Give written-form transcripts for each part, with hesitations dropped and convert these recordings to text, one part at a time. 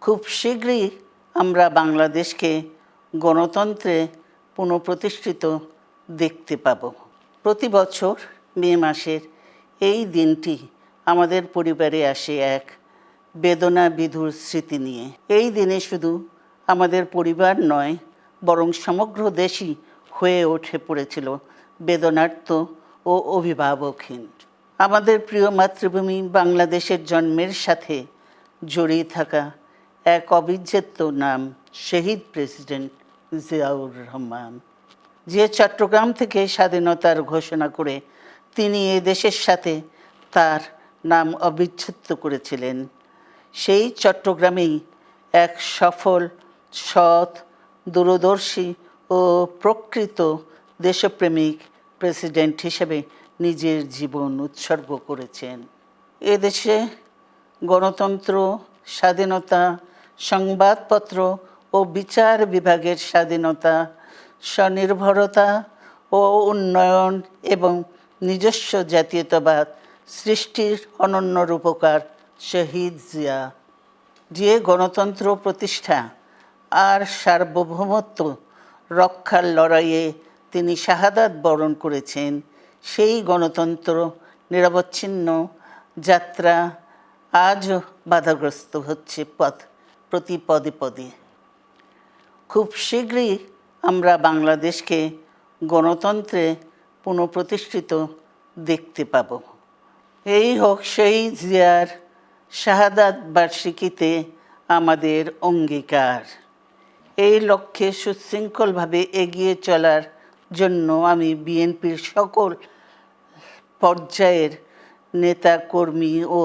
খুব শীঘ্রই আমরা বাংলাদেশকে গণতন্ত্রে পুনঃপ্রতিষ্ঠিত দেখতে পাব। প্রতি বছর মে মাসের এই দিনটি আমাদের পরিবারে আসে এক বেদনা বিধুর স্মৃতি নিয়ে। এই দিনে শুধু আমাদের পরিবার নয়, বরং সমগ্র দেশই হয়ে ওঠে পড়েছিল বেদনার্ত ও অভিভাবকহীন। আমাদের প্রিয় মাতৃভূমি বাংলাদেশের জন্মের সাথে জড়িয়ে থাকা এক অবিচ্ছেদ্য নাম শহীদ প্রেসিডেন্ট জিয়াউর রহমান, যে চট্টগ্রাম থেকে স্বাধীনতার ঘোষণা করে তিনি এ দেশের সাথে তার নাম অবিচ্ছেদ্য করেছিলেন। সেই চট্টগ্রামেই এক সফল, সৎ, দূরদর্শী ও প্রকৃত দেশপ্রেমিক প্রেসিডেন্ট হিসেবে নিজের জীবন উৎসর্গ করেছেন। এদেশে গণতন্ত্র, স্বাধীনতা, সংবাদপত্র ও বিচার বিভাগের স্বাধীনতা, স্বনির্ভরতা ও উন্নয়ন এবং নিজস্ব জাতীয়তাবাদ সৃষ্টির অনন্য রূপকার শহীদ জিয়া, যে গণতন্ত্র প্রতিষ্ঠা আর সার্বভৌমত্ব রক্ষার লড়াইয়ে তিনি শাহাদাত বরণ করেছেন, সেই গণতন্ত্র নিরবচ্ছিন্ন যাত্রা আজও বাধাগ্রস্ত হচ্ছে প্রতি পদে পদে। খুব শীঘ্রই আমরা বাংলাদেশকে গণতন্ত্রে পুনঃপ্রতিষ্ঠিত দেখতে পাব। এই হোক শহীদ জিয়ার শাহাদাত বার্ষিকীতে আমাদের অঙ্গীকার। এই লক্ষ্যে সুশৃঙ্খলভাবে এগিয়ে চলার জন্য আমি বিএনপির সকল পর্যায়ের নেতা কর্মী ও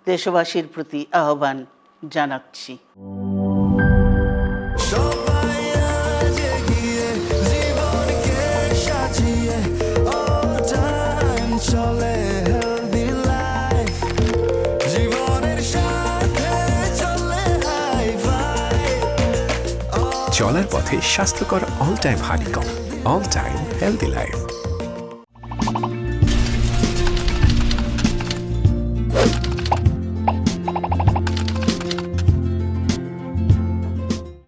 দেশবাসীর প্রতি আহ্বান জানাচ্ছি। চলার পথে স্বাস্থ্যকর all time honeycomb, all time healthy life.